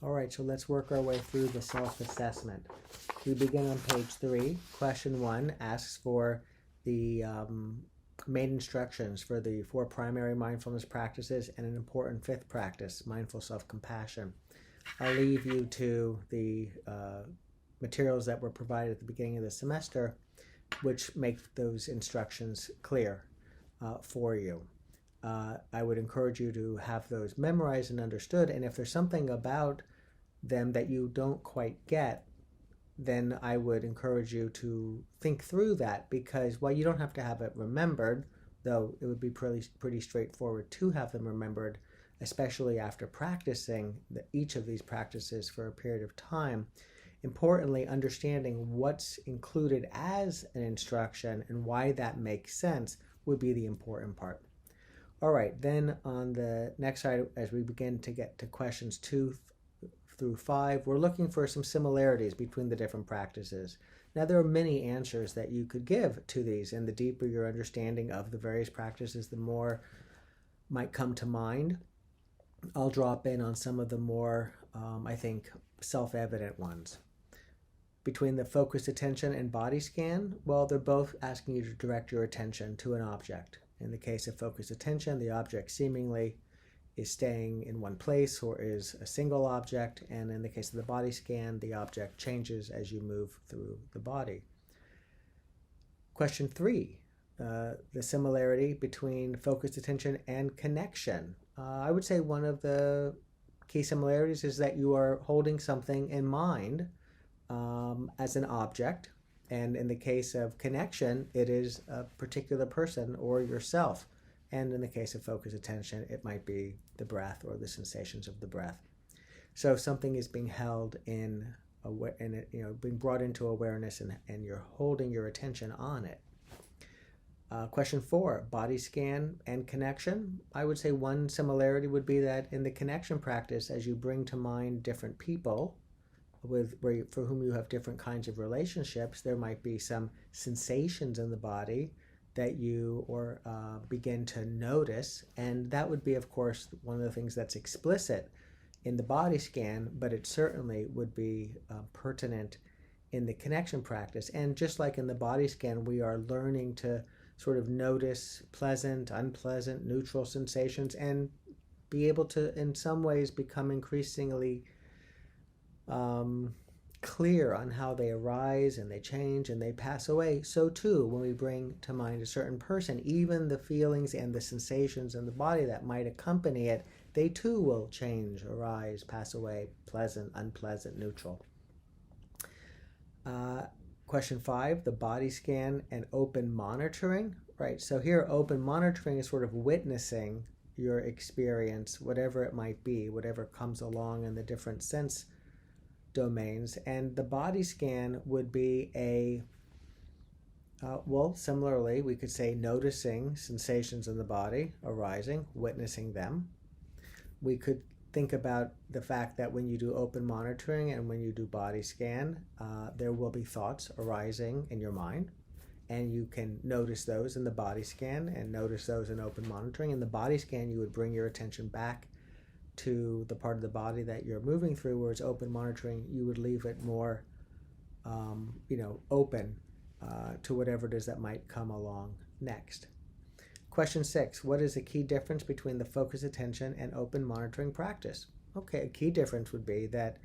All right, so let's work our way through the self-assessment. We begin on page 3. Question 1 asks for the main instructions for the 4 primary mindfulness practices and an important 5th practice, mindful self-compassion. I'll leave you to the materials that were provided at the beginning of the semester, which make those instructions clear for you. I would encourage you to have those memorized and understood, and if there's something about them that you don't quite get, then I would encourage you to think through that, because while you don't have to have it remembered, though it would be pretty straightforward to have them remembered, especially after practicing each of these practices for a period of time, importantly, understanding what's included as an instruction and why that makes sense would be the important part. All right, then on the next slide, as we begin to get to questions 2 through 5, we're looking for some similarities between the different practices. Now, there are many answers that you could give to these, and the deeper your understanding of the various practices, the more might come to mind. I'll drop in on some of the more, I think, self-evident ones. Between the focused attention and body scan, well, they're both asking you to direct your attention to an object. In the case of focused attention, the object seemingly is staying in one place or is a single object, and in the case of the body scan, the object changes as you move through the body. Question 3, the similarity between focused attention and connection. I would say one of the key similarities is that you are holding something in mind as an object, and in the case of connection, it is a particular person or yourself. And in the case of focused attention, it might be the breath or the sensations of the breath. So something is being held in, being brought into awareness, and you're holding your attention on it. Question 4, body scan and connection. I would say one similarity would be that in the connection practice, as you bring to mind different people for whom you have different kinds of relationships, there might be some sensations in the body that you begin to notice, and that would be, of course, one of the things that's explicit in the body scan, but it certainly would be pertinent in the connection practice. And just like in the body scan, we are learning to sort of notice pleasant, unpleasant, neutral sensations, and be able to, in some ways, become increasingly clear on how they arise and they change and they pass away. So too, when we bring to mind a certain person, even the feelings and the sensations in the body that might accompany it, they too will change, arise, pass away, pleasant, unpleasant, neutral. Question 5, the body scan and open monitoring. Right, so here open monitoring is sort of witnessing your experience, whatever it might be, whatever comes along in the different sense domains, and the body scan would be similarly, we could say noticing sensations in the body arising, witnessing them. We could think about the fact that when you do open monitoring and when you do body scan, there will be thoughts arising in your mind, and you can notice those in the body scan and notice those in open monitoring. In the body scan, you would bring your attention back to the part of the body that you're moving through, whereas open monitoring, you would leave it more, open to whatever it is that might come along next. Question 6, what is the key difference between the focused attention and open monitoring practice? Okay, a key difference would be that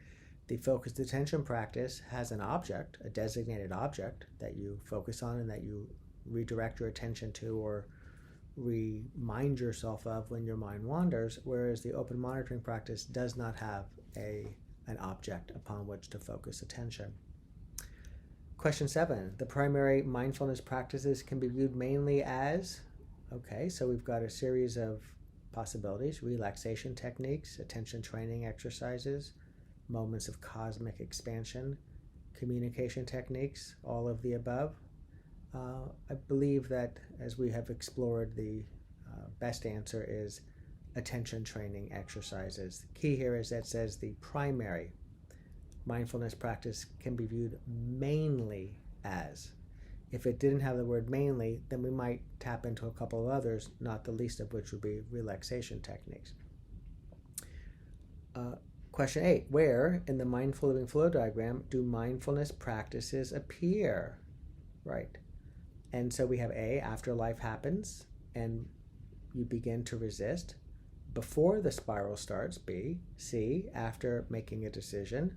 the focused attention practice has an object, a designated object that you focus on and that you redirect your attention to or remind yourself of when your mind wanders, whereas the open monitoring practice does not have an object upon which to focus attention. Question 7, the primary mindfulness practices can be viewed mainly as, okay, so we've got a series of possibilities: relaxation techniques, attention training exercises, moments of cosmic expansion, communication techniques, all of the above. I believe that as we have explored, the best answer is attention training exercises. The key here is that it says the primary mindfulness practice can be viewed mainly as. If it didn't have the word mainly, then we might tap into a couple of others, not the least of which would be relaxation techniques. Question 8, where in the mindful living flow diagram do mindfulness practices appear? Right. And so we have A, after life happens and you begin to resist. Before the spiral starts, B. C, after making a decision.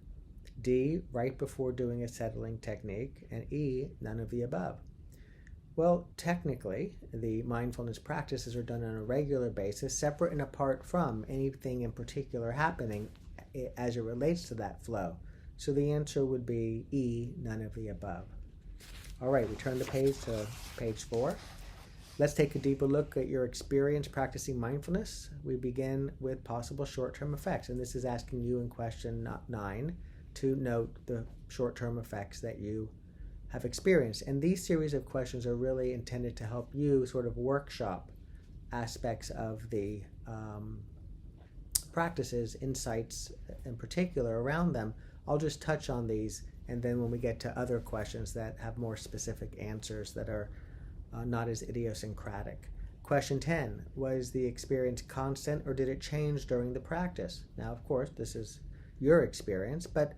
D, right before doing a settling technique. And E, none of the above. Well, technically, the mindfulness practices are done on a regular basis, separate and apart from anything in particular happening as it relates to that flow. So the answer would be E, none of the above. All right, we turn the page to page 4. Let's take a deeper look at your experience practicing mindfulness. We begin with possible short-term effects, and this is asking you in question 9 to note the short-term effects that you have experienced. And these series of questions are really intended to help you sort of workshop aspects of the practices, insights in particular around them. I'll just touch on these, and then when we get to other questions that have more specific answers that are not as idiosyncratic. Question 10, was the experience constant or did it change during the practice? Now, of course, this is your experience, but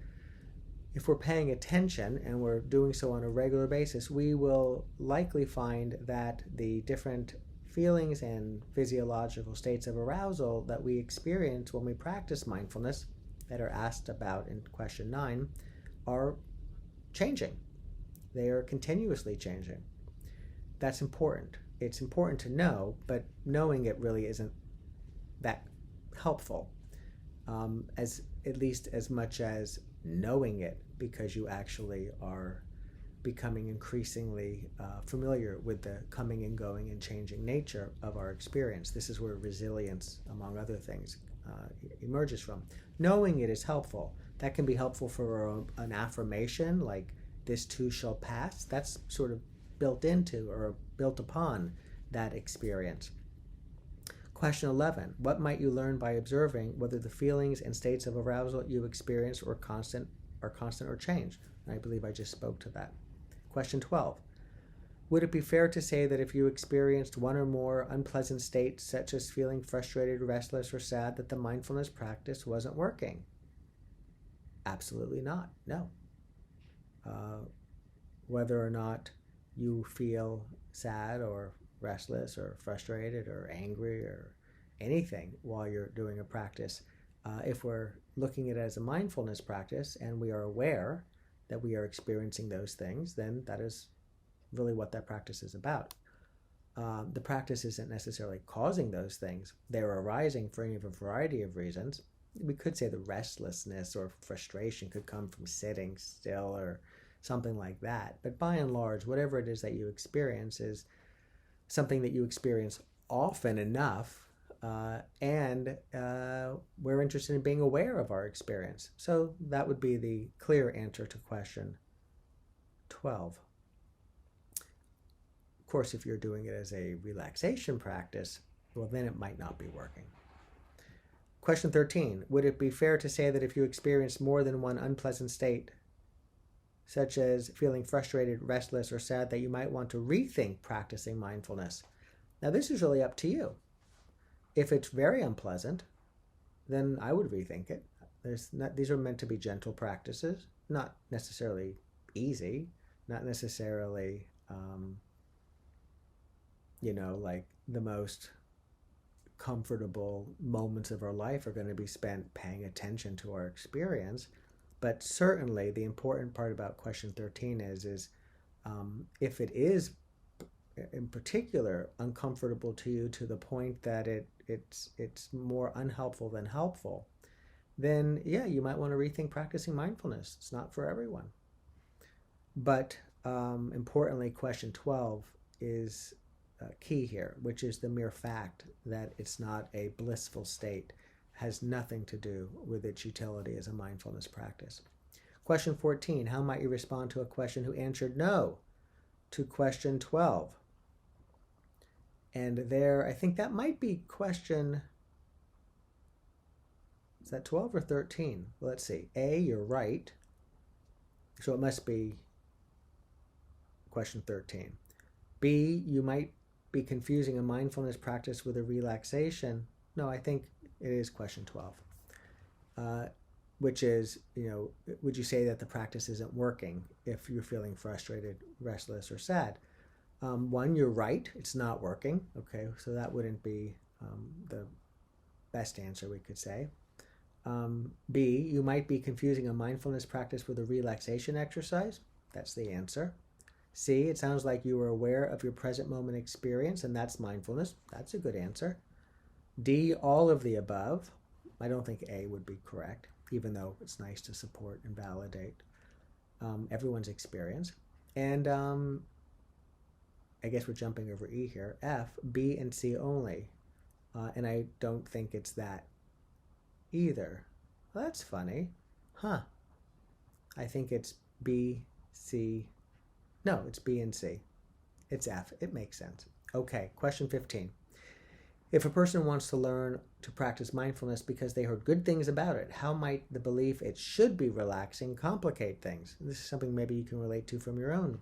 if we're paying attention and we're doing so on a regular basis, we will likely find that the different feelings and physiological states of arousal that we experience when we practice mindfulness that are asked about in question 9 are changing. They are continuously changing. That's important. It's important to know, but knowing it really isn't that helpful, as at least as much as knowing it, because you actually are becoming increasingly familiar with the coming and going and changing nature of our experience. This is where resilience, among other things, emerges from. Knowing it is helpful. That can be helpful for an affirmation, like this too shall pass. That's sort of built into or built upon that experience. Question 11, what might you learn by observing whether the feelings and states of arousal you experience are constant or change? And I believe I just spoke to that. Question 12, would it be fair to say that if you experienced one or more unpleasant states, such as feeling frustrated, restless, or sad, that the mindfulness practice wasn't working? Absolutely not, no. Whether or not you feel sad or restless or frustrated or angry or anything while you're doing a practice, if we're looking at it as a mindfulness practice and we are aware that we are experiencing those things, then that is really what that practice is about. The practice isn't necessarily causing those things. They're arising for any of a variety of reasons. We could say the restlessness or frustration could come from sitting still or something like that. But by and large, whatever it is that you experience is something that you experience often enough, and we're interested in being aware of our experience. So that would be the clear answer to question 12. Of course, if you're doing it as a relaxation practice, well, then it might not be working. Question 13, would it be fair to say that if you experience more than one unpleasant state, such as feeling frustrated, restless, or sad, that you might want to rethink practicing mindfulness? Now, this is really up to you. If it's very unpleasant, then I would rethink it. These are meant to be gentle practices, not necessarily easy, not necessarily, like the most comfortable moments of our life are going to be spent paying attention to our experience. But certainly the important part about question 13 is if it is in particular uncomfortable to you to the point that it's more unhelpful than helpful, then yeah, you might want to rethink practicing mindfulness. It's not for everyone. But importantly, question 12 is key here, which is the mere fact that it's not a blissful state has nothing to do with its utility as a mindfulness practice. Question 14, how might you respond to a question who answered no to question 12? And there, I think that might be question, is that 12 or 13? Well, let's see. A, you're right. So it must be question 13. B, you might be confusing a mindfulness practice with a relaxation. No, I think it is question 12. which is, would you say that the practice isn't working if you're feeling frustrated, restless, or sad? One, you're right, it's not working. Okay, so that wouldn't be the best answer we could say. B, you might be confusing a mindfulness practice with a relaxation exercise. That's the answer. C, it sounds like you are aware of your present moment experience, and that's mindfulness. That's a good answer. D, all of the above. I don't think A would be correct, even though it's nice to support and validate everyone's experience. And I guess we're jumping over E here. F, B, and C only. And I don't think it's that either. Well, that's funny. Huh. I think it's B, C. No, it's B and C. It's F. It makes sense. Okay, question 15. If a person wants to learn to practice mindfulness because they heard good things about it, how might the belief it should be relaxing complicate things? This is something maybe you can relate to from your own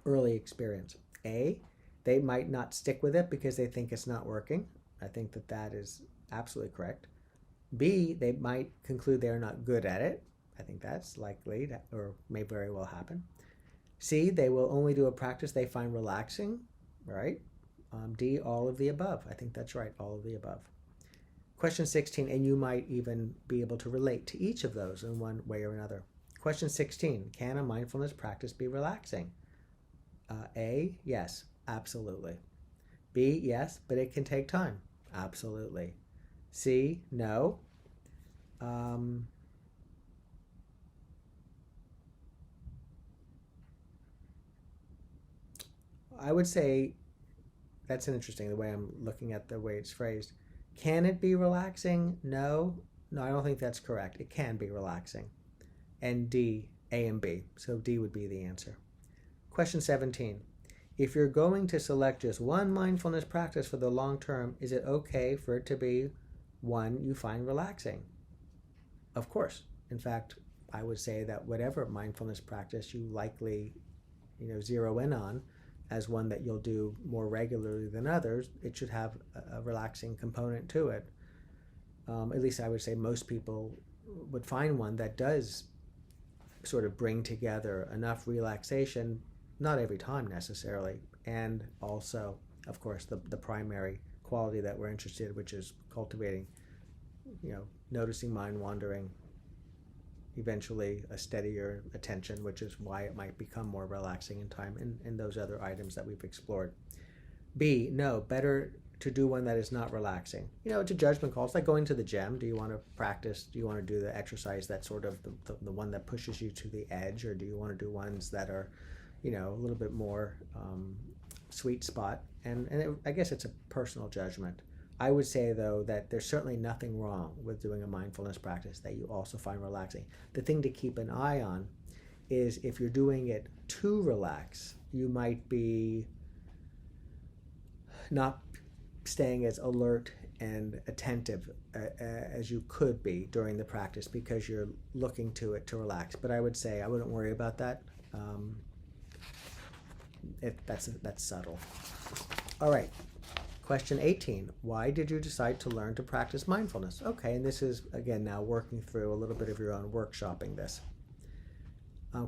early experience. A, they might not stick with it because they think it's not working. I think that is absolutely correct. B, they might conclude they're not good at it. I think that's likely or may very well happen. C, they will only do a practice they find relaxing, right? D, all of the above. I think that's right, all of the above. Question 16, and you might even be able to relate to each of those in one way or another. Question 16, can a mindfulness practice be relaxing? A, yes, absolutely. B, yes, but it can take time. Absolutely. C, no. I would say that's interesting, the way I'm looking at the way it's phrased. Can it be relaxing? No. No, I don't think that's correct. It can be relaxing. And D, A and B. So D would be the answer. Question 17. If you're going to select just one mindfulness practice for the long term, is it okay for it to be one you find relaxing? Of course. In fact, I would say that whatever mindfulness practice you likely, zero in on as one that you'll do more regularly than others, it should have a relaxing component to it. At least I would say most people would find one that does sort of bring together enough relaxation, not every time necessarily, and also, of course, the primary quality that we're interested in, which is cultivating, noticing mind wandering, eventually a steadier attention, which is why it might become more relaxing in time, and those other items that we've explored. B, no, better to do one that is not relaxing. It's a judgment call. It's like going to the gym. Do you want to practice? Do you want to do the exercise that's sort of the one that pushes you to the edge, or do you want to do ones that are, a little bit more sweet spot? And I guess it's a personal judgment. I would say, though, that there's certainly nothing wrong with doing a mindfulness practice that you also find relaxing. The thing to keep an eye on is if you're doing it to relax, you might be not staying as alert and attentive as you could be during the practice because you're looking to it to relax. But I would say I wouldn't worry about that. That's subtle. All right. Question 18, why did you decide to learn to practice mindfulness? Okay, and this is, again, now working through a little bit of your own workshopping this.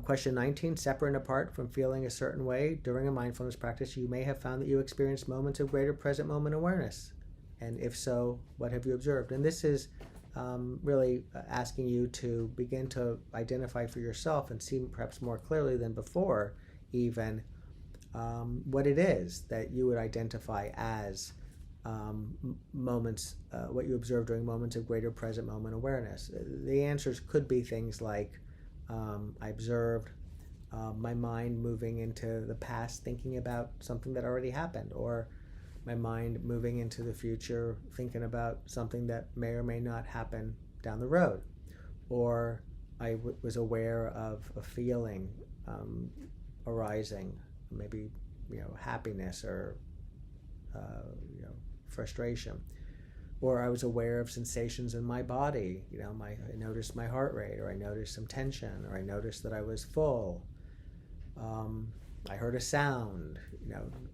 Question 19, separate and apart from feeling a certain way during a mindfulness practice, you may have found that you experienced moments of greater present moment awareness. And if so, what have you observed? And this is really asking you to begin to identify for yourself and see perhaps more clearly than before even what it is that you would identify as moments, what you observe during moments of greater present moment awareness. The answers could be things like, I observed my mind moving into the past thinking about something that already happened, or my mind moving into the future thinking about something that may or may not happen down the road, or I was aware of a feeling arising, maybe happiness or frustration, or I was aware of sensations in my body. I noticed my heart rate, or I noticed some tension, or I noticed that I was full. I heard a sound.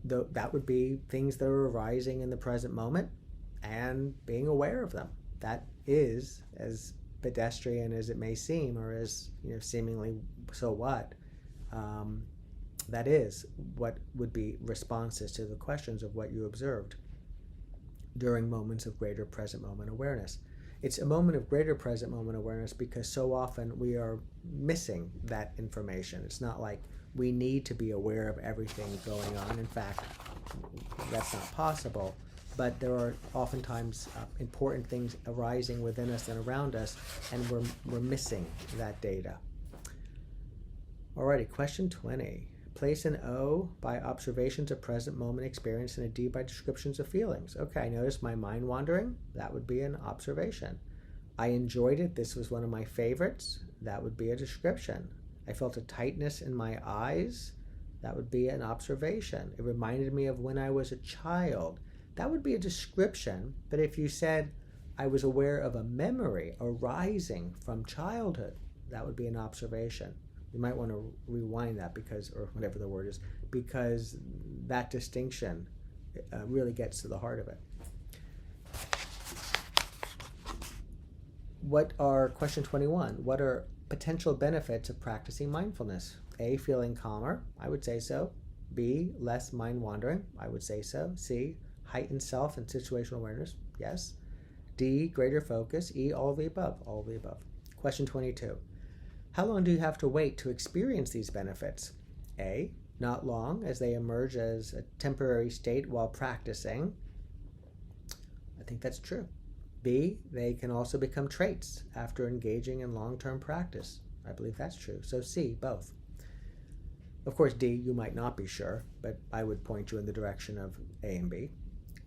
That would be things that are arising in the present moment and being aware of them. That is, as pedestrian as it may seem, or as seemingly so what, that is what would be responses to the questions of what you observed during moments of greater present moment awareness. It's a moment of greater present moment awareness because so often we are missing that information. It's not like we need to be aware of everything going on. In fact, that's not possible. But there are oftentimes important things arising within us and around us, and we're missing that data. Alrighty, question 20. Place an O by observations of present moment experience and a D by descriptions of feelings. Okay, I noticed my mind wandering. That would be an observation. I enjoyed it. This was one of my favorites. That would be a description. I felt a tightness in my eyes. That would be an observation. It reminded me of when I was a child. That would be a description. But if you said, I was aware of a memory arising from childhood, that would be an observation. You might want to rewind that or whatever the word is, because that distinction really gets to the heart of it. Question 21, what are potential benefits of practicing mindfulness? A, feeling calmer, I would say so. B, less mind wandering, I would say so. C, heightened self and situational awareness, yes. D, greater focus. E, all of the above, all of the above. Question 22. How long do you have to wait to experience these benefits? A, not long, as they emerge as a temporary state while practicing. I think that's true. B, they can also become traits after engaging in long-term practice. I believe that's true. So C, both. Of course, D, you might not be sure, but I would point you in the direction of A and B.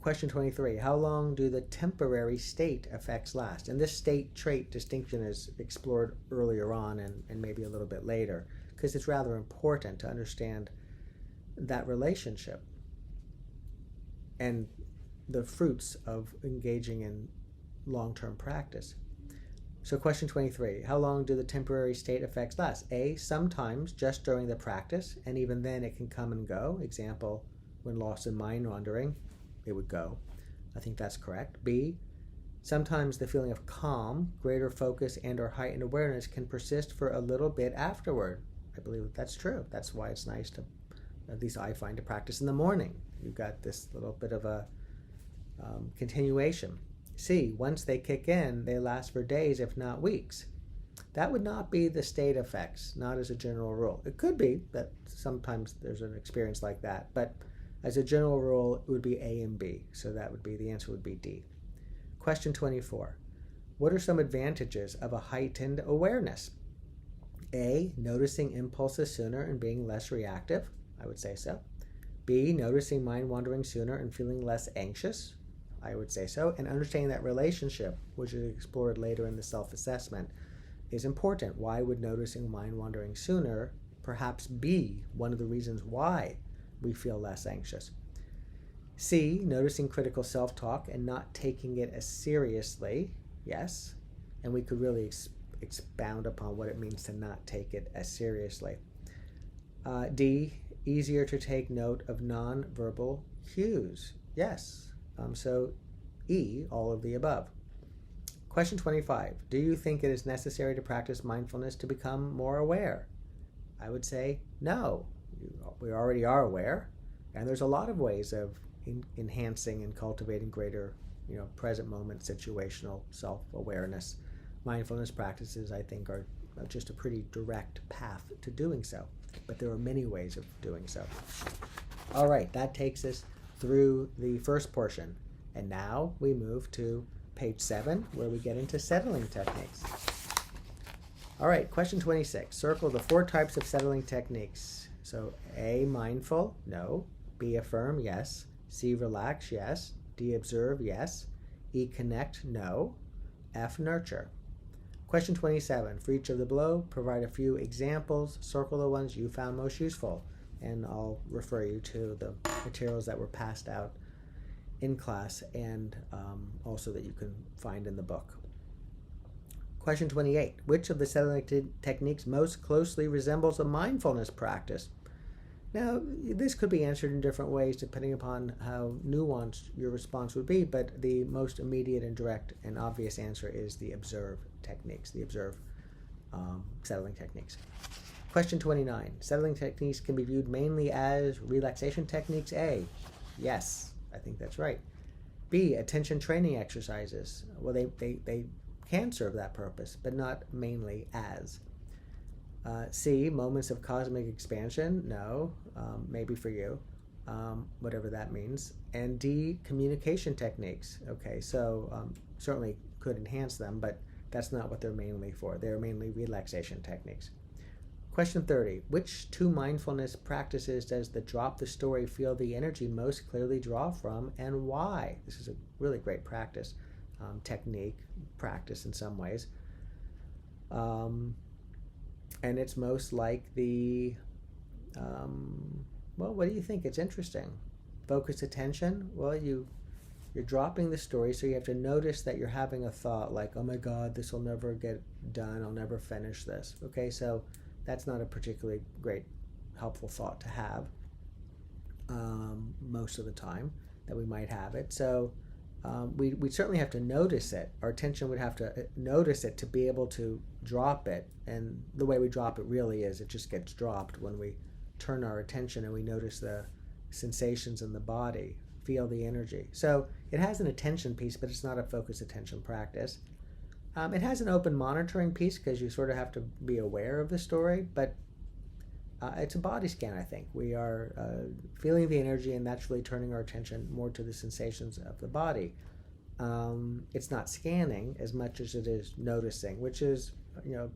Question 23, how long do the temporary state effects last? And this state-trait distinction is explored earlier on and maybe a little bit later, because it's rather important to understand that relationship and the fruits of engaging in long-term practice. So question 23, how long do the temporary state effects last? A, sometimes just during the practice, and even then it can come and go. Example, when lost in mind wandering, it would go. I think that's correct. B, sometimes the feeling of calm, greater focus, and or heightened awareness can persist for a little bit afterward. I believe that's true. That's why it's nice to, at least I find, to practice in the morning. You've got this little bit of a continuation. C, once they kick in, they last for days, if not weeks. That would not be the state effects, not as a general rule. It could be that sometimes there's an experience like that, but as a general rule, it would be A and B. So that would be, the answer would be D. Question 24. What are some advantages of a heightened awareness? A, noticing impulses sooner and being less reactive. I would say so. B, noticing mind wandering sooner and feeling less anxious. I would say so. And understanding that relationship, which is explored later in the self-assessment, is important. Why would noticing mind wandering sooner perhaps be one of the reasons why we feel less anxious? C, noticing critical self-talk and not taking it as seriously. Yes. And we could really expound upon what it means to not take it as seriously. D, easier to take note of non-verbal cues. Yes. So E, all of the above. Question 25. Do you think it is necessary to practice mindfulness to become more aware? I would say no. We already are aware, and there's a lot of ways of enhancing and cultivating greater, present moment situational self-awareness. Mindfulness practices, I think, are just a pretty direct path to doing so, but there are many ways of doing so. All right, that takes us through the first portion, and now we move to page 7, where we get into settling techniques. All right, question 26. Circle the 4 types of settling techniques. So A, mindful, no. B, affirm, yes. C, relax, yes. D, observe, yes. E, connect, no. F, nurture. Question 27. For each of the below, provide a few examples. Circle the ones you found most useful. And I'll refer you to the materials that were passed out in class and also that you can find in the book. Question 28. Which of the settling techniques most closely resembles a mindfulness practice? Now, this could be answered in different ways depending upon how nuanced your response would be, but the most immediate and direct and obvious answer is the observe techniques, the observe settling techniques. Question 29. Settling techniques can be viewed mainly as relaxation techniques. A. Yes, I think that's right. B. Attention training exercises. Well, they can serve that purpose, but not mainly as. C. Moments of cosmic expansion. No, maybe for you, whatever that means. And D. Communication techniques. Okay, so certainly could enhance them, but that's not what they're mainly for. They're mainly relaxation techniques. Question 30. Which two mindfulness practices does the drop the story feel the energy most clearly draw from, and why? This is a really great practice, technique, practice in some ways. And it's most like the, well, what do you think? It's interesting. Focused attention. Well, you're dropping the story, so you have to notice that you're having a thought like, oh my God, this will never get done. I'll never finish this. Okay, so that's not a particularly great, helpful thought to have most of the time that we might have it. So we certainly have to notice it. Our attention would have to notice it to be able to drop it. And the way we drop it really is it just gets dropped when we turn our attention and we notice the sensations in the body, feel the energy. So it has an attention piece, but it's not a focused attention practice. It has an open monitoring piece because you sort of have to be aware of the story, but it's a body scan, I think. We are feeling the energy, and that's really turning our attention more to the sensations of the body. It's not scanning as much as it is noticing, which is,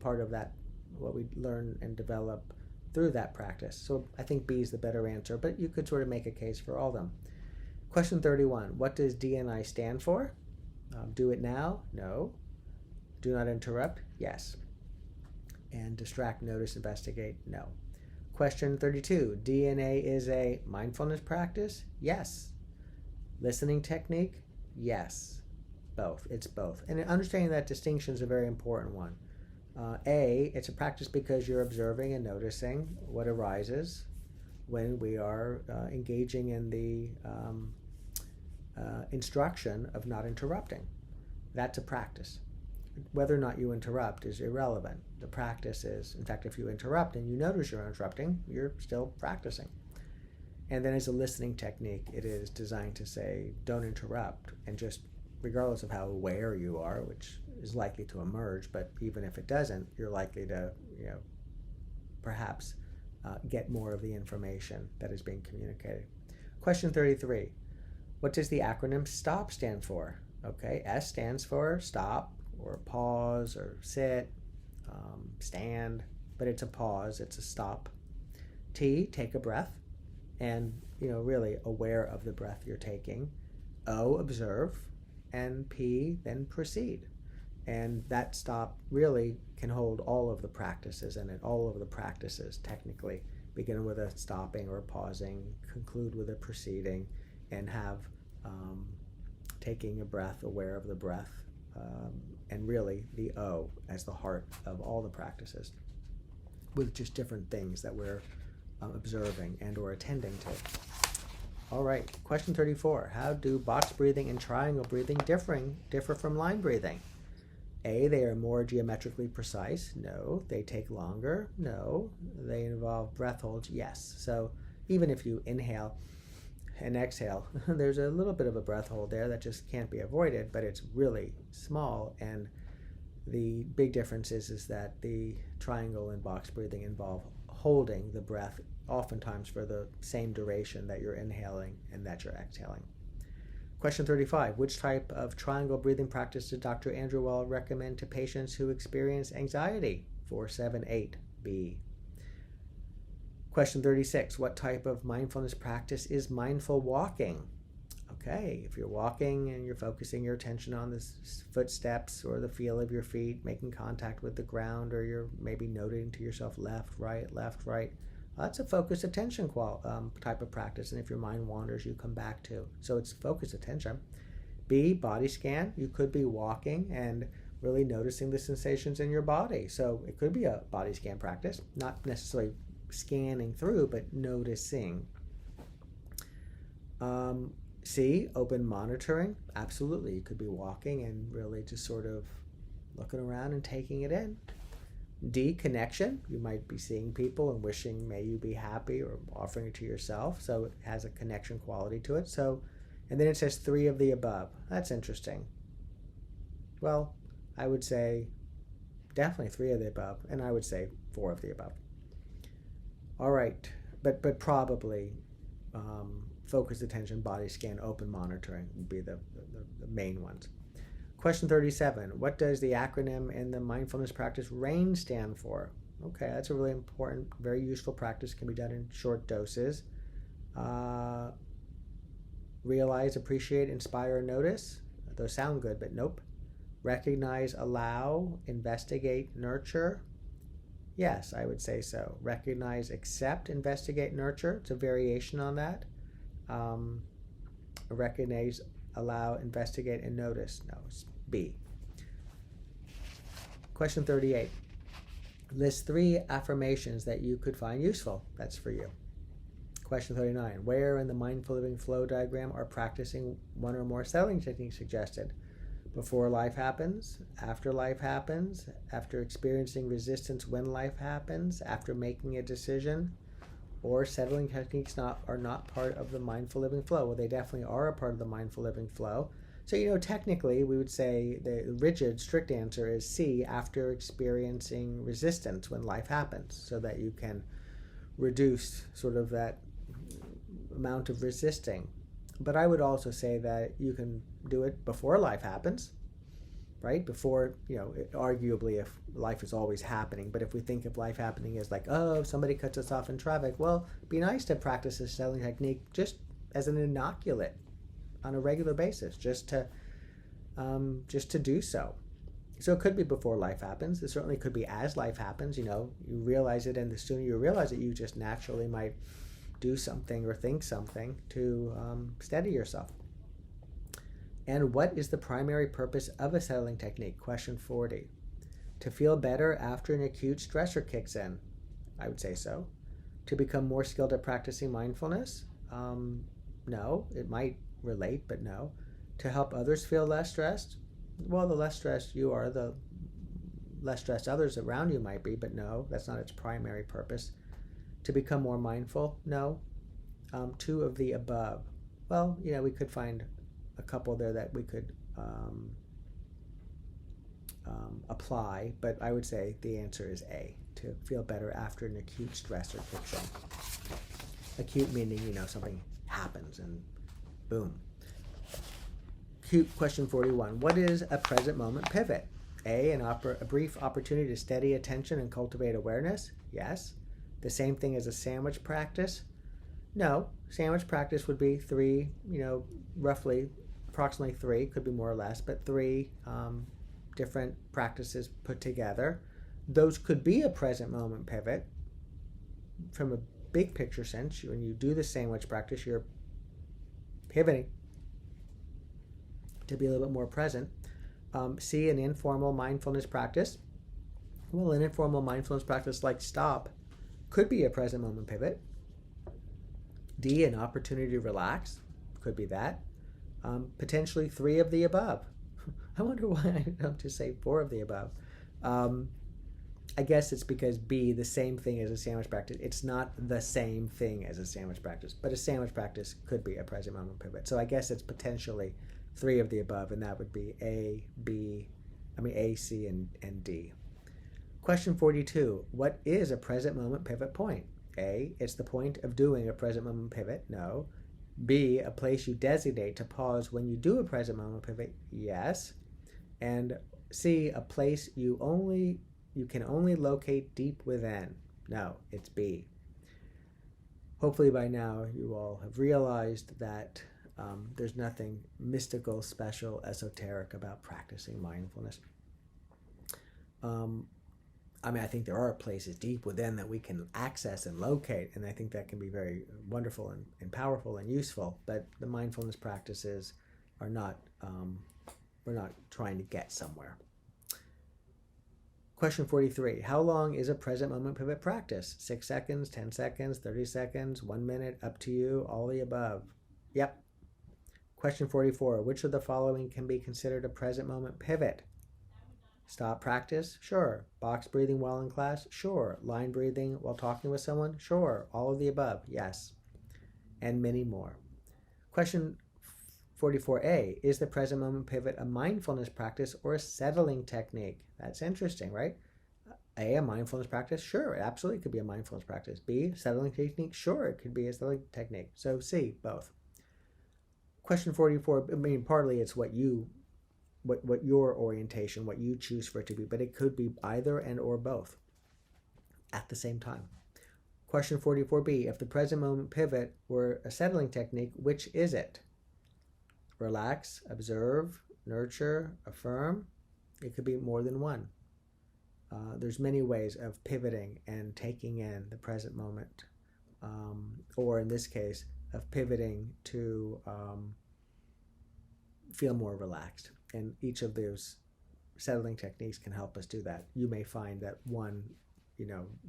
part of that, what we learn and develop through that practice. So I think B is the better answer, but you could sort of make a case for all of them. Question 31. What does D&I stand for? Do it now? No. Do not interrupt? Yes. And distract, notice, investigate? No. Question 32. DNA is a mindfulness practice? Yes. Listening technique? Yes. Both. It's both. And understanding that distinction is a very important one. A, it's a practice because you're observing and noticing what arises when we are engaging in the instruction of not interrupting. That's a practice. Whether or not you interrupt is irrelevant. The practice is, in fact, if you interrupt and you notice you're interrupting, you're still practicing. And then as a listening technique, it is designed to say, don't interrupt, and just regardless of how aware you are, which is likely to emerge, but even if it doesn't, you're likely to, perhaps get more of the information that is being communicated. Question 33. What does the acronym STOP stand for? Okay, S stands for stop, or pause, or sit, stand, but it's a pause, it's a stop. T, take a breath, and really aware of the breath you're taking. O, observe, and P, then proceed. And that stop really can hold all of the practices in it. All of the practices technically begin with a stopping or pausing, conclude with a proceeding, and have taking a breath, aware of the breath, and really the O as the heart of all the practices, with just different things that we're observing and or attending to. All right, question 34. How do box breathing and triangle breathing differ from line breathing? A, they are more geometrically precise. No. They take longer. No. They involve breath holds. Yes. So even if you inhale and exhale, there's a little bit of a breath hold there that just can't be avoided, but it's really small. And the big difference is that the triangle and box breathing involve holding the breath oftentimes for the same duration that you're inhaling and that you're exhaling. Question 35. Which type of triangle breathing practice did Dr. Andrew Wall recommend to patients who experience anxiety? 478B. Question 36. What type of mindfulness practice is mindful walking? Okay, if you're walking and you're focusing your attention on the footsteps or the feel of your feet, making contact with the ground, or you're maybe noting to yourself left, right, that's a focused attention type of practice. And if your mind wanders, you come back to. So it's focused attention. B, body scan. You could be walking and really noticing the sensations in your body. So it could be a body scan practice, not necessarily scanning through, but noticing. C, open monitoring. Absolutely. You could be walking and really just sort of looking around and taking it in. D, connection. You might be seeing people and wishing may you be happy or offering it to yourself. So it has a connection quality to it. So, and then it says 3 of the above. That's interesting. Well, I would say definitely 3 of the above, and I would say 4 of the above. All right, but probably focused attention, body scan, open monitoring would be the main ones. Question 37, what does the acronym in the mindfulness practice RAIN stand for? Okay, that's a really important, very useful practice. Can be done in short doses. Realize, appreciate, inspire, notice. Those sound good, but nope. Recognize, allow, investigate, nurture. Yes, I would say so. Recognize, accept, investigate, nurture. It's a variation on that. Recognize, allow, investigate, and notice. No, it's B. Question 38. List 3 affirmations that you could find useful. That's for you. Question 39. Where in the mindful living flow diagram are practicing one or more settling techniques suggested? Before life happens, after life happens, after experiencing resistance when life happens, after making a decision, or settling techniques are not part of the mindful living flow. Well, they definitely are a part of the mindful living flow. So, technically we would say the rigid, strict answer is C, after experiencing resistance when life happens, so that you can reduce sort of that amount of resisting. But I would also say that you can do it before life happens, right? Before, arguably if life is always happening, but if we think of life happening as like, oh, somebody cuts us off in traffic, well, it'd be nice to practice this settling technique just as an inoculate on a regular basis, just to do so. So it could be before life happens. It certainly could be as life happens, you realize it, and the sooner you realize it, you just naturally might do something or think something to steady yourself. And what is the primary purpose of a settling technique? Question 40. To feel better after an acute stressor kicks in. I would say so. To become more skilled at practicing mindfulness? No. It might relate, but no. To help others feel less stressed? Well, the less stressed you are, the less stressed others around you might be, but no, that's not its primary purpose. To become more mindful? No. 2 of the above. Well, we could find a couple there that we could apply, but I would say the answer is A, to feel better after an acute stressor kicks in. Acute meaning, something happens and boom. Question 41. What is a present moment pivot? A, a brief opportunity to steady attention and cultivate awareness? Yes. The same thing as a sandwich practice? No. Sandwich practice would be 3, roughly, approximately 3, could be more or less, but 3 different practices put together. Those could be a present moment pivot. From a big picture sense, when you do the sandwich practice, you're pivoting to be a little bit more present. C, an informal mindfulness practice. Well, an informal mindfulness practice like stop could be a present moment pivot. D, an opportunity to relax. Could be that. Potentially 3 of the above. I wonder why I don't just say 4 of the above. I guess it's because B, the same thing as a sandwich practice. It's not the same thing as a sandwich practice, but a sandwich practice could be a present moment pivot. So I guess it's potentially 3 of the above, and that would be A, C, and D. Question 42. What is a present moment pivot point? A, it's the point of doing a present moment pivot. No. B, a place you designate to pause when you do a present moment pivot. Yes. And C, a place you can only locate deep within. No, it's B. Hopefully by now you all have realized that there's nothing mystical, special, esoteric about practicing mindfulness. I think there are places deep within that we can access and locate, and I think that can be very wonderful and powerful and useful, but the mindfulness practices are not, we're not trying to get somewhere. Question 43. How long is a present moment pivot practice? 6 seconds, 10 seconds, 30 seconds, 1 minute, up to you, all the above. Yep. Question 44. Which of the following can be considered a present moment pivot? Stop practice? Sure. Box breathing while in class? Sure. Line breathing while talking with someone? Sure. All of the above? Yes. And many more. Question 44A, is the present moment pivot a mindfulness practice or a settling technique? That's interesting, right? A mindfulness practice? Sure, it absolutely could be a mindfulness practice. B, settling technique? Sure, it could be a settling technique. So C, both. Question 44, I mean, partly it's what your orientation, what you choose for it to be, but it could be either and or both at the same time. Question 44B, if the present moment pivot were a settling technique, which is it? Relax, observe, nurture, affirm. It could be more than one. There's many ways of pivoting and taking in the present moment, or in this case, of pivoting to feel more relaxed. And each of those settling techniques can help us do that. You may find that one,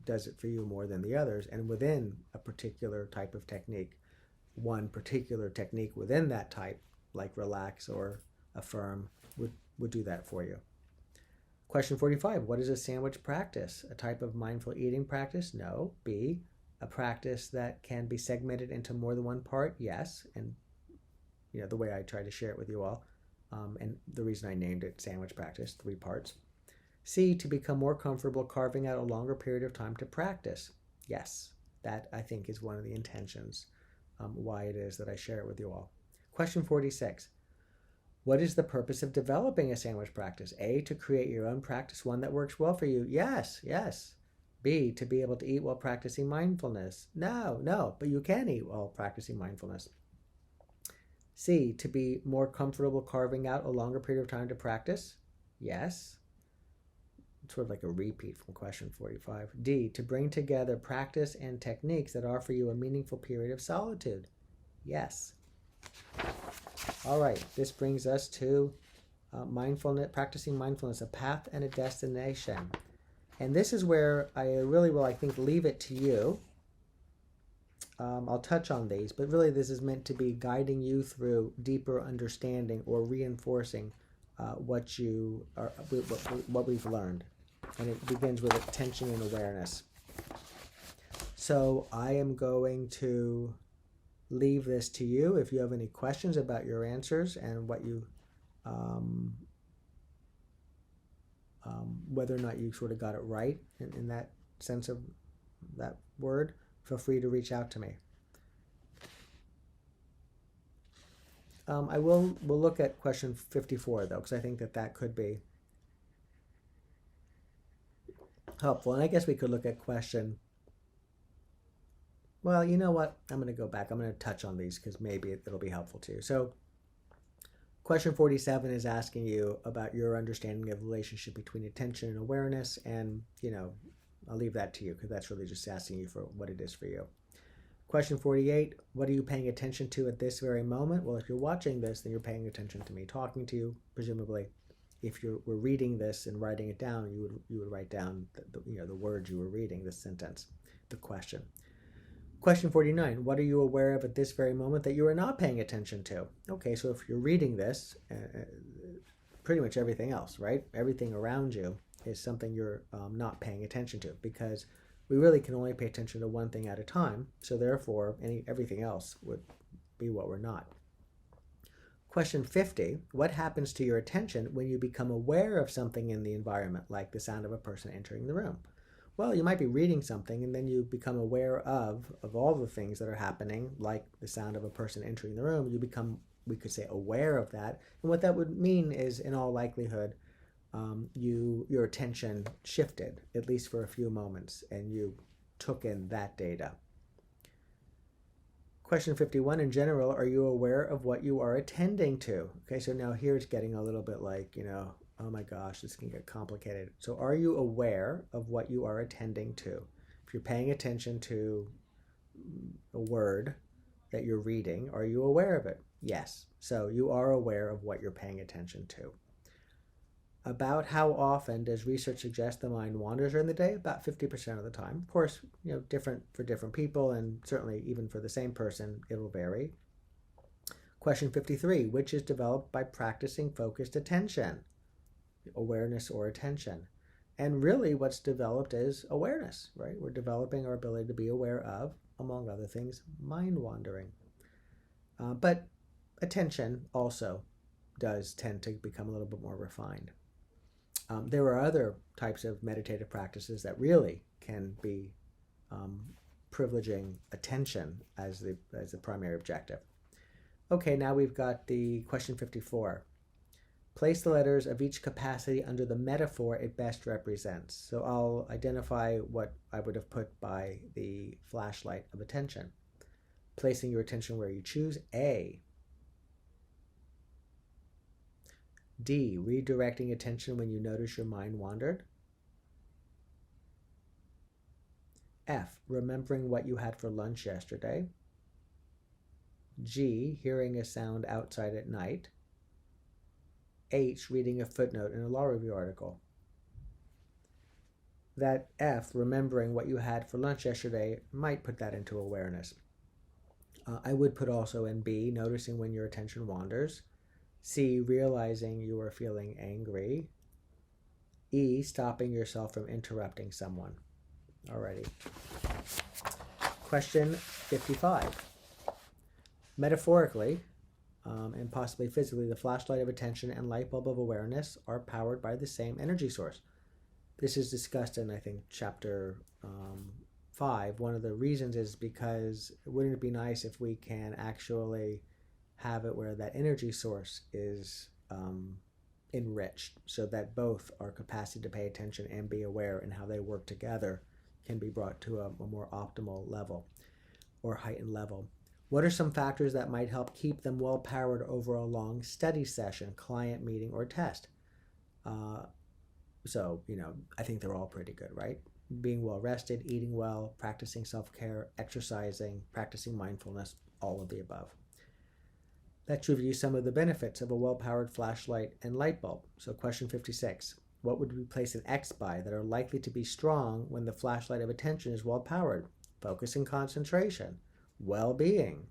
does it for you more than the others, and within a particular type of technique, one particular technique within that type, like relax or affirm, would do that for you. Question 45, what is a sandwich practice? A type of mindful eating practice? No. B, a practice that can be segmented into more than one part? Yes. And, the way I try to share it with you all, and the reason I named it sandwich practice, 3 parts. C, to become more comfortable carving out a longer period of time to practice. Yes, that I think is one of the intentions, why it is that I share it with you all. Question 46. What is the purpose of developing a sandwich practice? A, to create your own practice, one that works well for you. Yes. B, to be able to eat while practicing mindfulness. No, but you can eat while practicing mindfulness. C, to be more comfortable carving out a longer period of time to practice. Yes. It's sort of like a repeat from question 45. D, to bring together practice and techniques that offer you a meaningful period of solitude. Yes. All right, this brings us to mindfulness, practicing mindfulness, a path and a destination. And this is where I really will, I think, leave it to you. I'll touch on these, but really this is meant to be guiding you through deeper understanding or reinforcing what we've learned. And it begins with attention and awareness. So I am going to leave this to you. If you have any questions about your answers and what you, whether or not you sort of got it right in that sense of that word, feel free to reach out to me. We'll look at question 54 though, because I think that could be helpful. And I guess we could look at question. Well, you know what? I'm going to go back. I'm going to touch on these because maybe it'll be helpful too. So question 47 is asking you about your understanding of the relationship between attention and awareness. And, I'll leave that to you because that's really just asking you for what it is for you. Question 48, what are you paying attention to at this very moment? Well, if you're watching this, then you're paying attention to me talking to you, presumably. If you were reading this and writing it down, you would write down the words you were reading, the sentence, the question. Question 49, what are you aware of at this very moment that you are not paying attention to? Okay, so if you're reading this, pretty much everything else, right? Everything around you is something you're not paying attention to, because we really can only pay attention to one thing at a time. So therefore, everything else would be what we're not. Question 50, what happens to your attention when you become aware of something in the environment, like the sound of a person entering the room? Well, you might be reading something and then you become aware of all the things that are happening, like the sound of a person entering the room. You become, we could say, aware of that. And what that would mean is, in all likelihood, your attention shifted, at least for a few moments, and you took in that data. Question 51, in general, are you aware of what you are attending to? Okay, so now here it's getting a little bit like, oh my gosh, this can get complicated. So are you aware of what you are attending to? If you're paying attention to a word that you're reading, are you aware of it? Yes. So you are aware of what you're paying attention to. About how often does research suggest the mind wanders during the day? About 50% of the time. Of course, different for different people, and certainly even for the same person, it will vary. Question 53, which is developed by practicing focused attention? awareness or attention. And really what's developed is awareness, right? We're developing our ability to be aware of, among other things, mind wandering. But attention also does tend to become a little bit more refined. There are other types of meditative practices that really can be privileging attention as the primary objective. Okay, now we've got the question 54. Place the letters of each capacity under the metaphor it best represents. So I'll identify what I would have put by the flashlight of attention. Placing your attention where you choose. A. D. Redirecting attention when you notice your mind wandered. F. Remembering what you had for lunch yesterday. G. Hearing a sound outside at night. H. Reading a footnote in a law review article. That F, remembering what you had for lunch yesterday, might put that into awareness. I would put also in B, noticing when your attention wanders. C, realizing you are feeling angry. E, stopping yourself from interrupting someone. Alrighty. Question 55. Metaphorically, and possibly physically, the flashlight of attention and light bulb of awareness are powered by the same energy source. This is discussed in, I think, chapter 5. One of the reasons is because wouldn't it be nice if we can actually have it where that energy source is enriched, so that both our capacity to pay attention and be aware and how they work together can be brought to a more optimal level or heightened level. What are some factors that might help keep them well-powered over a long study session, client meeting, or test? So, I think they're all pretty good, right? Being well-rested, eating well, practicing self-care, exercising, practicing mindfulness, all of the above. Let's review some of the benefits of a well-powered flashlight and light bulb. So question 56. What would we place an X by that are likely to be strong when the flashlight of attention is well-powered? Focus and concentration, well-being,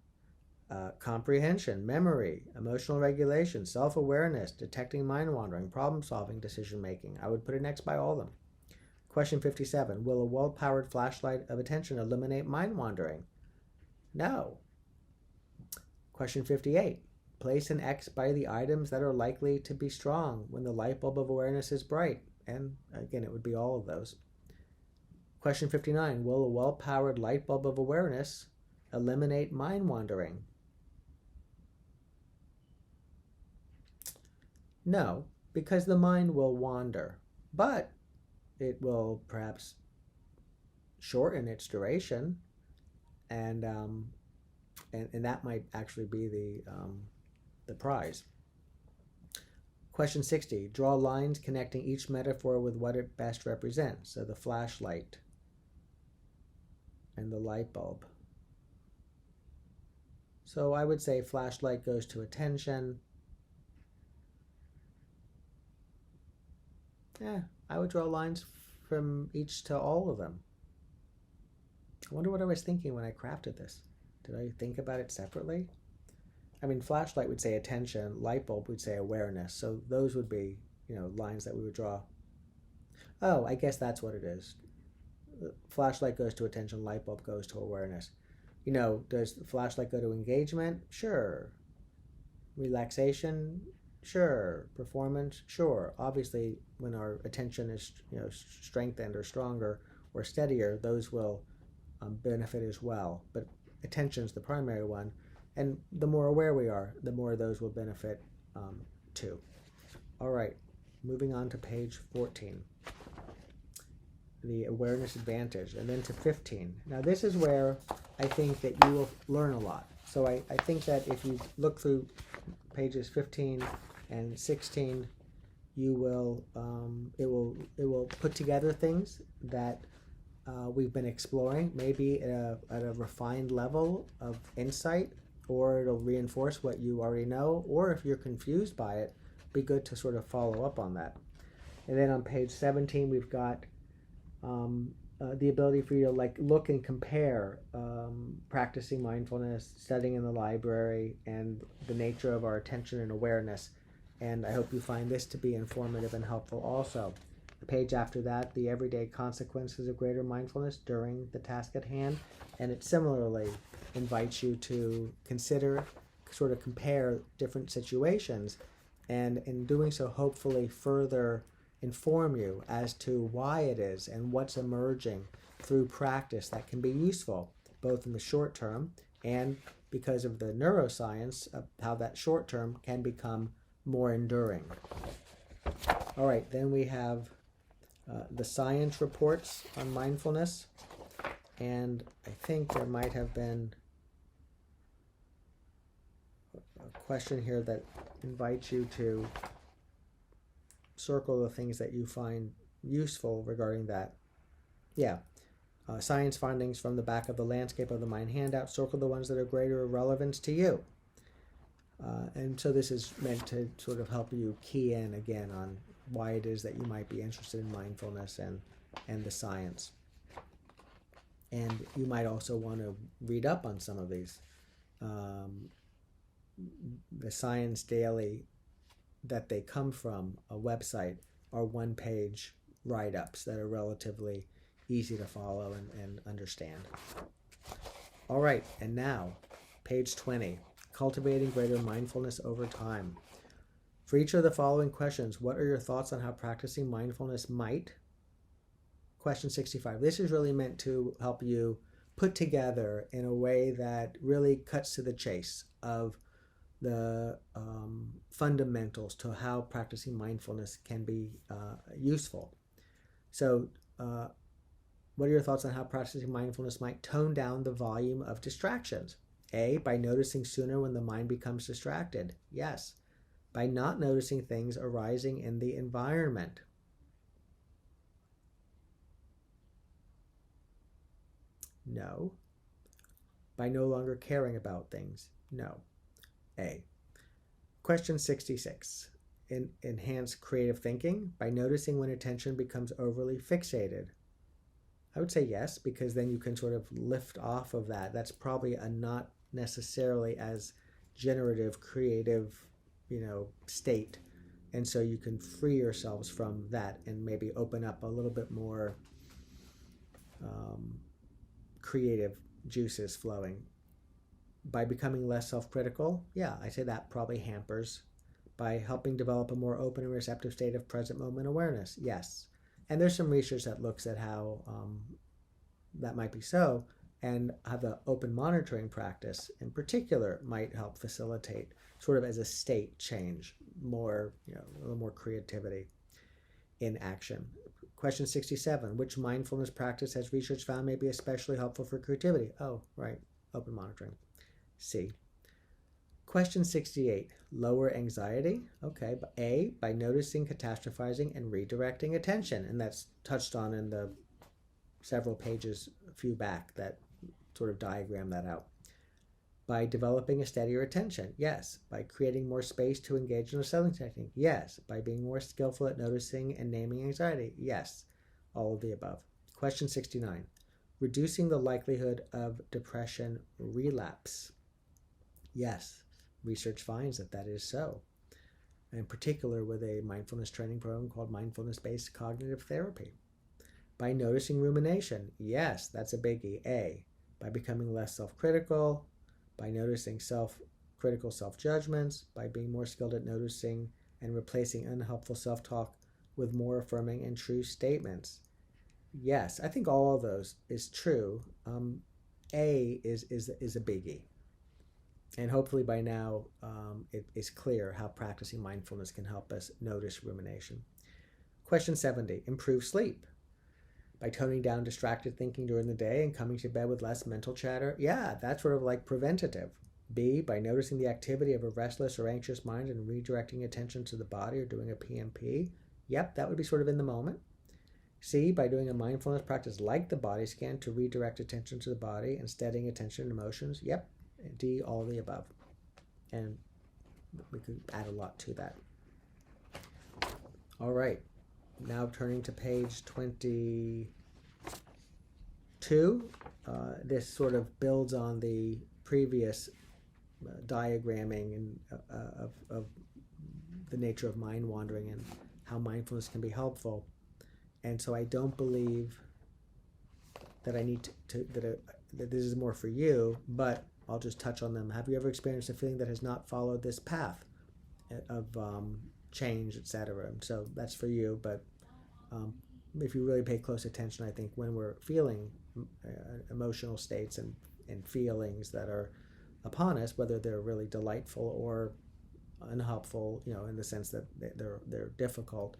comprehension, memory, emotional regulation, self-awareness, detecting mind wandering, problem-solving, decision-making. I would put an X by all of them. Question 57. Will a well-powered flashlight of attention eliminate mind wandering? No. Question 58. Place an X by the items that are likely to be strong when the light bulb of awareness is bright. And again, it would be all of those. Question 59. Will a well-powered light bulb of awareness eliminate mind wandering? No, because the mind will wander, but it will perhaps shorten its duration, and that might actually be the prize. Question 60. Draw lines connecting each metaphor with what it best represents. So the flashlight and the light bulb. So I would say flashlight goes to attention. I would draw lines from each to all of them. I wonder what I was thinking when I crafted this. Did I think about it separately? I mean, flashlight would say attention, light bulb would say awareness. So those would be, lines that we would draw. Oh, I guess that's what it is. Flashlight goes to attention, light bulb goes to awareness. Does the flashlight go to engagement? Sure. Relaxation? Sure. Performance? Sure. Obviously, when our attention is strengthened or stronger or steadier, those will benefit as well. But attention is the primary one. And the more aware we are, the more those will benefit too. All right, moving on to page 14. The awareness advantage, and then to 15. Now this is where I think that you will learn a lot. So I think that if you look through pages 15 and 16, you will it will put together things that we've been exploring, maybe at a refined level of insight, or it'll reinforce what you already know, or if you're confused by it, be good to sort of follow up on that. And then on page 17, we've got the ability for you to look and compare practicing mindfulness, studying in the library, and the nature of our attention and awareness And I hope you find this to be informative and helpful also. The page after that, the everyday consequences of greater mindfulness during the task at hand. And it similarly invites you to consider, sort of compare different situations, and in doing so, hopefully further inform you as to why it is and what's emerging through practice that can be useful, both in the short term and because of the neuroscience of how that short term can become more enduring. All right, then we have the science reports on mindfulness, and I think there might have been a question here that invites you to circle the things that you find useful regarding that. Yeah. Science findings from the back of the Landscape of the Mind handout. Circle the ones that are greater relevance to you. And so this is meant to sort of help you key in again on why it is that you might be interested in mindfulness and the science. And you might also want to read up on some of these. The Science Daily that they come from, a website, are one-page write-ups that are relatively easy to follow and understand. All right, and now, page 20, cultivating greater mindfulness over time. For each of the following questions, what are your thoughts on how practicing mindfulness might? Question 65. This is really meant to help you put together in a way that really cuts to the chase of the fundamentals to how practicing mindfulness can be useful. So, what are your thoughts on how practicing mindfulness might tone down the volume of distractions? A, by noticing sooner when the mind becomes distracted. Yes. By not noticing things arising in the environment. No. By no longer caring about things. No. A. Question 66. Enhance creative thinking by noticing when attention becomes overly fixated. I would say yes, because then you can sort of lift off of that. That's probably a not necessarily as generative, creative, state. And so you can free yourselves from that and maybe open up a little bit more creative juices flowing. By becoming less self-critical, yeah, I say that probably hampers. By helping develop a more open and receptive state of present moment awareness, yes. And there's some research that looks at how that might be so, and how the open monitoring practice in particular might help facilitate, sort of as a state change, more, a little more creativity in action. Question 67, which mindfulness practice has research found may be especially helpful for creativity? Oh, right, open monitoring. C. Question 68, lower anxiety. Okay, A, by noticing, catastrophizing, and redirecting attention. And that's touched on in the several pages a few back that sort of diagram that out. By developing a steadier attention. Yes. By creating more space to engage in a settling technique. Yes. By being more skillful at noticing and naming anxiety. Yes. All of the above. Question 69, reducing the likelihood of depression relapse. Yes. Research finds that that is so, in particular with a mindfulness training program called mindfulness-based cognitive therapy. By noticing rumination, yes, that's a biggie, A. By becoming less self-critical, by noticing self-critical self-judgments, by being more skilled at noticing and replacing unhelpful self-talk with more affirming and true statements. Yes, I think all of those is true. A is a biggie. And hopefully by now it is clear how practicing mindfulness can help us notice rumination. Question 70, improve sleep. By toning down distracted thinking during the day and coming to bed with less mental chatter. Yeah, that's sort of like preventative. B, by noticing the activity of a restless or anxious mind and redirecting attention to the body or doing a PMP. Yep, that would be sort of in the moment. C, by doing a mindfulness practice like the body scan to redirect attention to the body and steadying attention and emotions. Yep. D, all of the above. And we could add a lot to that. All right. Now turning to page 22. This sort of builds on the previous diagramming and of the nature of mind wandering and how mindfulness can be helpful. And so I don't believe that I need that this is more for you, but I'll just touch on them. Have you ever experienced a feeling that has not followed this path of change, etc.? And so that's for you, but if you really pay close attention, I think when we're feeling emotional states and feelings that are upon us, whether they're really delightful or unhelpful, in the sense that they're difficult,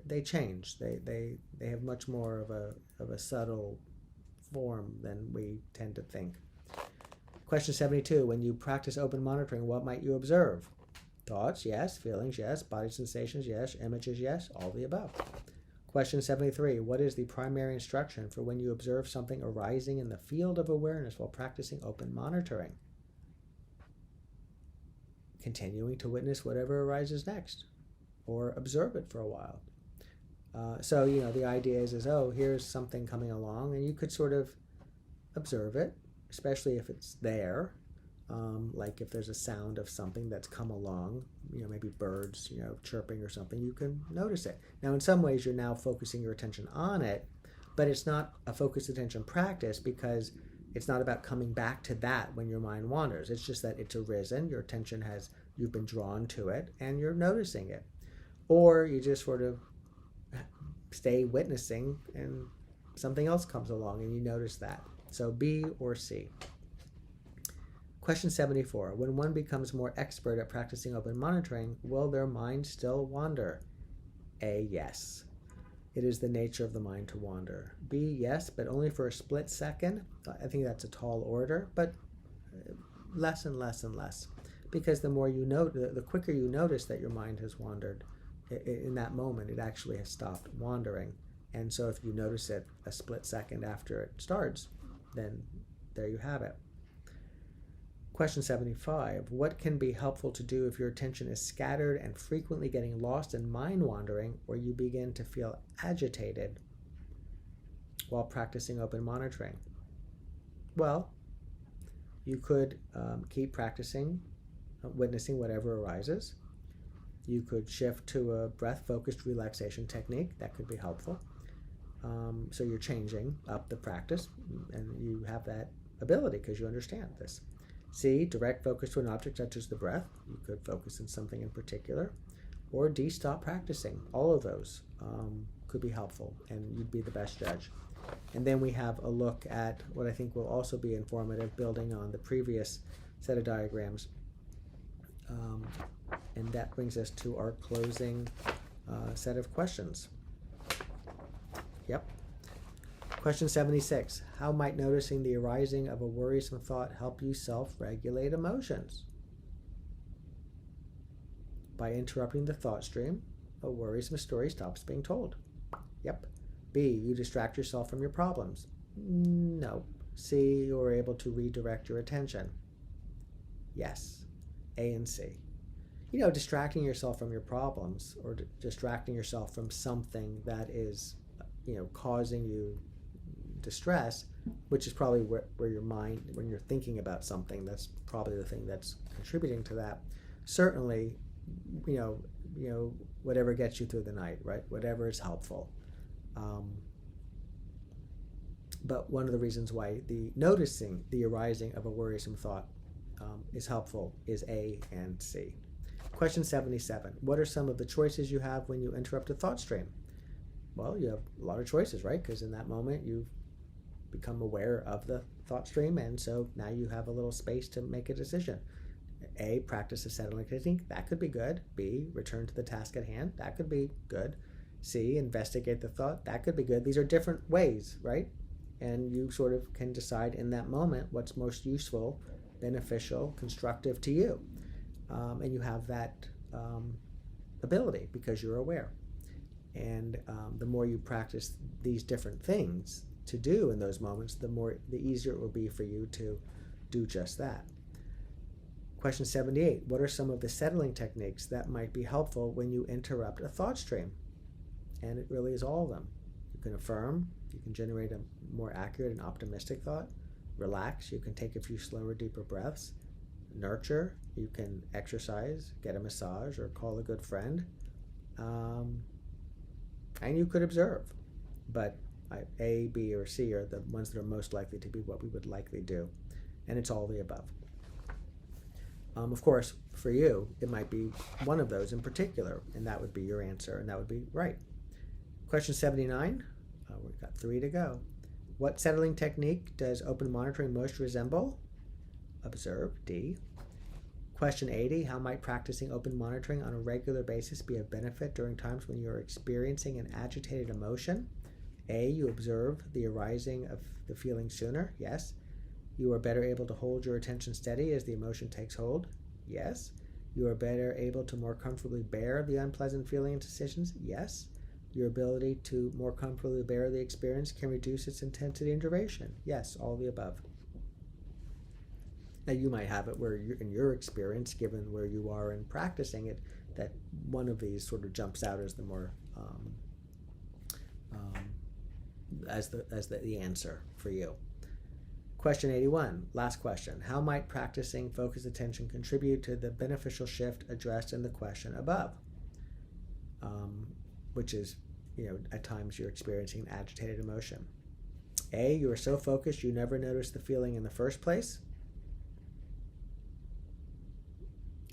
they change. They have much more of a subtle form than we tend to think. Question 72. When you practice open monitoring, what might you observe? Thoughts, yes. Feelings, yes. Body sensations, yes. Images, yes. All the above. Question 73. What is the primary instruction for when you observe something arising in the field of awareness while practicing open monitoring? Continuing to witness whatever arises next, or observe it for a while. So the idea is here's something coming along, and you could sort of observe it, especially if it's there. Like if there's a sound of something that's come along, maybe birds, chirping or something, you can notice it. Now, in some ways, you're now focusing your attention on it, but it's not a focused attention practice because it's not about coming back to that when your mind wanders. It's just that it's arisen, your attention you've been drawn to it, and you're noticing it. Or you just sort of stay witnessing and something else comes along and you notice that. So B or C. Question 74. When one becomes more expert at practicing open monitoring, will their mind still wander? A, yes. It is the nature of the mind to wander. B, yes, but only for a split second. I think that's a tall order, but less and less and less. Because the more you know, the quicker you notice that your mind has wandered, in that moment it actually has stopped wandering. And so if you notice it a split second after it starts, then there you have it. Question 75. What can be helpful to do if your attention is scattered and frequently getting lost in mind wandering, or you begin to feel agitated while practicing open monitoring? Well, you could keep practicing, witnessing whatever arises. You could shift to a breath-focused relaxation technique. That could be helpful. So you're changing up the practice, and you have that ability because you understand this. C, direct focus to an object such as the breath. You could focus on something in particular. Or D, stop practicing. All of those could be helpful, and you'd be the best judge. And then we have a look at what I think will also be informative, building on the previous set of diagrams. And that brings us to our closing set of questions. Yep. Question 76. How might noticing the arising of a worrisome thought help you self-regulate emotions? By interrupting the thought stream, a worrisome story stops being told. Yep. B, you distract yourself from your problems. No. C, you are able to redirect your attention. Yes. A and C. Distracting yourself from your problems, or distracting yourself from something that is, causing you distress, which is probably where your mind, when you're thinking about something, that's probably the thing that's contributing to that. Certainly, whatever gets you through the night, right? Whatever is helpful. But one of the reasons why noticing the arising of a worrisome thought is helpful is A and C. Question 77. What are some of the choices you have when you interrupt a thought stream? Well, you have a lot of choices, right? Because in that moment you've become aware of the thought stream, and so now you have a little space to make a decision. A, practice a settling technique. That could be good. B, return to the task at hand. That could be good. C, investigate the thought. That could be good. These are different ways, right? And you sort of can decide in that moment what's most useful, beneficial, constructive to you. And you have that ability because you're aware. And the more you practice these different things to do in those moments, the easier it will be for you to do just that. Question 78. What are some of the settling techniques that might be helpful when you interrupt a thought stream? And it really is all of them. You can affirm. You can generate a more accurate and optimistic thought. Relax. You can take a few slower, deeper breaths. nurture, you can exercise, get a massage, or call a good friend. And you could observe. But A, B, or C are the ones that are most likely to be what we would likely do. And it's all the above. Of course, for you, it might be one of those in particular, and that would be your answer, and that would be right. Question 79, we've got 3 to go. What settling technique does open monitoring most resemble? Observe, D. Question 80, how might practicing open monitoring on a regular basis be of benefit during times when you are experiencing an agitated emotion? A, you observe the arising of the feeling sooner, yes. You are better able to hold your attention steady as the emotion takes hold, yes. You are better able to more comfortably bear the unpleasant feeling and decisions, yes. Your ability to more comfortably bear the experience can reduce its intensity and duration, yes, all the above. Now you might have it where in your experience, given where you are in practicing it, that one of these sort of jumps out as the more as the answer for you. Question 81, last question. How might practicing focused attention contribute to the beneficial shift addressed in the question above? Which is, at times you're experiencing an agitated emotion. A, you are so focused you never notice the feeling in the first place.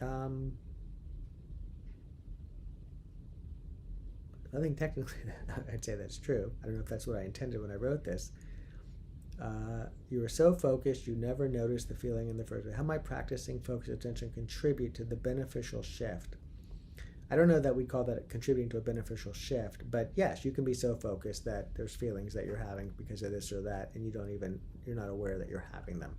I think technically I'd say that's true. I don't know if that's what I intended when I wrote this. You are so focused you never notice the feeling in the first place. How might practicing focused attention contribute to the beneficial shift? I don't know that we call that contributing to a beneficial shift, but yes, you can be so focused that there's feelings that you're having because of this or that, and you're not aware that you're having them.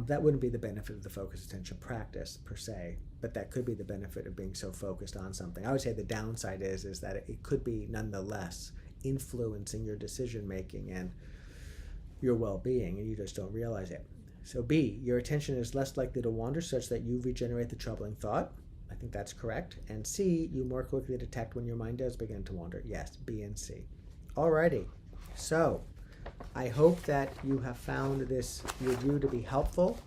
That wouldn't be the benefit of the focused attention practice per se, but that could be the benefit of being so focused on something. I would say the downside is that it could be nonetheless influencing your decision making and your well-being, and you just don't realize it. So B, your attention is less likely to wander such that you regenerate the troubling thought. I think that's correct. And C, you more quickly detect when your mind does begin to wander. Yes, B and C. Alrighty, so I hope that you have found this review to be helpful.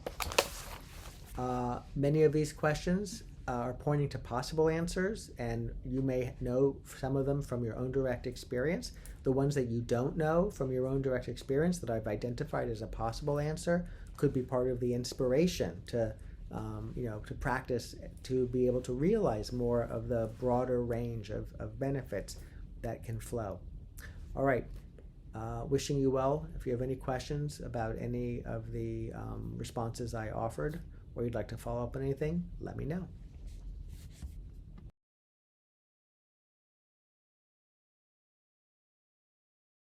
Many of these questions are pointing to possible answers, and you may know some of them from your own direct experience. The ones that you don't know from your own direct experience that I've identified as a possible answer could be part of the inspiration to practice, to be able to realize more of the broader range of benefits that can flow. All right. Wishing you well. If you have any questions about any of the responses I offered, or you'd like to follow up on anything, let me know.